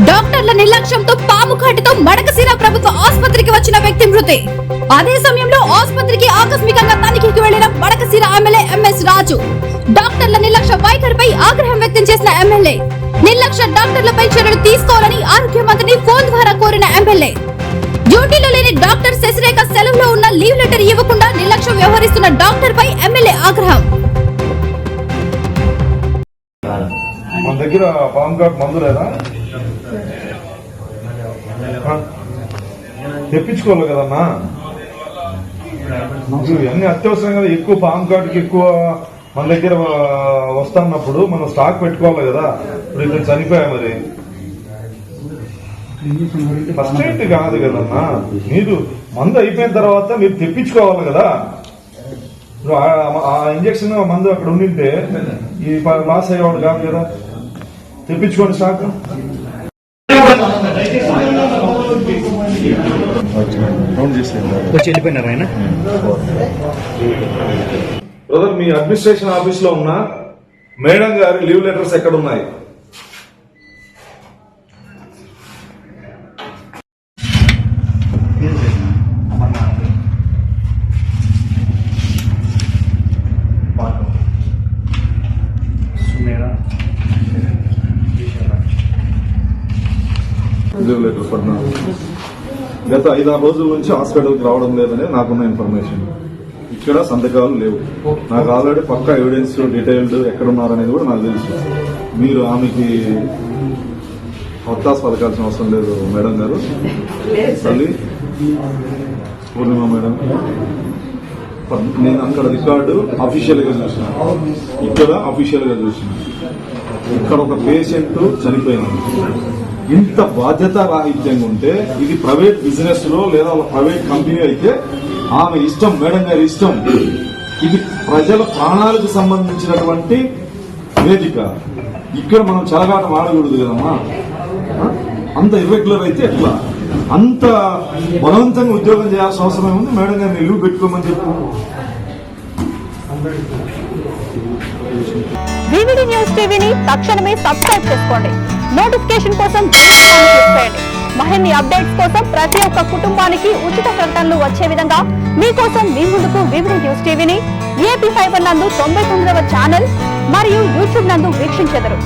డాక్టర్ల నిర్లక్ష్యంతో పాము కాటుతో మడకశిర ప్రభుత్వ ఆసుపత్రికి వచ్చిన వ్యక్తి మృతి. అదే సమయంలో ఆసుపత్రికి ఆకస్మికంగా తనిఖీకి వెళ్లిన మడకశిర ఎమ్మెల్యే ఎంఎస్ రాజు. డాక్టర్ల నిర్లక్ష్య వైఖరిపై ఆగ్రహం వ్యక్తం చేసిన ఎమ్మెల్యే నిర్లక్ష్య డాక్టర్లపై చర్యలు తీసుకోవాలని ఆరోగ్య మంత్రిని ఫోన్ ద్వారా కోరిన ఎమ్మెల్యే డ్యూటీలో లేని డాక్టర్ శశిరేఖ సెలవులో ఉన్న లీవ్ లెటర్ ఇవ్వకుండా నిర్లక్ష్యం వ్యవహరిస్తున్న డాక్టర్ పై ఎమ్మెల్యే ఆగ్రహం. మన దగ్గర పామ్ కార్డ్ మందు లేదా తెప్పించుకోవాలి కదన్నా. ఇవన్నీ అత్యవసరం కదా. ఎక్కువ పామ్ కార్డుకి ఎక్కువ మన దగ్గర వస్తున్నప్పుడు మనం స్టాక్ పెట్టుకోవాలి కదా. ఇప్పుడు ఇతను చనిపోయా మరి ఫస్ట్ ఎయిడ్ కాదు కదన్నా. మీరు మందు అయిపోయిన తర్వాత మీరు తెప్పించుకోవాలి కదా. ఆ ఇంజక్షన్ మందు అక్కడ ఉండింటే ఈ లాస్ అయ్యేవాడు కాదు కదా. తెప్పించుకోండి స్టాక్. బ్రదర్, మీ అడ్మినిస్ట్రేషన్ ఆఫీస్ లో ఉన్న మేడం గారి లీవ్ లెటర్స్ ఎక్కడ ఉన్నాయి? లీవ్ లెటర్ గత 5-6 రోజుల నుంచి హాస్పిటల్కి రావడం లేదని నాకున్న ఇన్ఫర్మేషన్. ఇక్కడ సంతకాలు లేవు. నాకు ఆల్రెడీ పక్కా ఎవిడెన్స్ డీటెయిల్డ్ ఎక్కడున్నారనేది కూడా నాకు తెలుసు. మీరు ఆమెకి ఒత్తాసు పలకాల్సిన అవసరం లేదు మేడం గారు. తల్లి పూర్ణిమ మేడం, నేను అక్కడ రికార్డు అఫీషియల్ గా చూసిన, ఇక్కడ అఫీషియల్ గా చూసిన. ఇక్కడ ఒక పేషెంట్ చనిపోయినాడు. ఇంత బాధ్యత రాహిత్యంగా ఉంటే ఇది ప్రైవేట్ బిజినెస్ లో లేదా ప్రైవేట్ కంపెనీ అయితే ఆమె ఇష్టం, మేడం గారి ఇష్టం. ఇది ప్రజల ప్రాణాలకు సంబంధించినటువంటి వేదిక. ఇక్కడ మనం చెలగాటం ఆడకూడదు కదమ్మా. అంత ఇర్రెగ్యులర్ అయితే ఎట్లా? అంత బలవంతంగా ఉద్యోగం చేయాల్సిన అవసరం ఉంది. మేడం గారిని లీవ్ పెట్టుకోమని చెప్పు. వివిడి న్యూస్ టీవీని తక్షణమే సబ్స్క్రైబ్ చేసుకోండి. నోటిఫికేషన్ కోసం క్లిక్ చేయండి. మరిన్ని అప్డేట్స్ కోసం ప్రతి ఒక్క కుటుంబానికి ఉచిత ప్రకటనలు వచ్చే విధంగా మీకోసం మీ ముందుకు వివిడి న్యూస్ టీవీని AP ఫైబర్ నందు 99వ ఛానల్ మరియు యూట్యూబ్ నందు వీక్షించెదరు.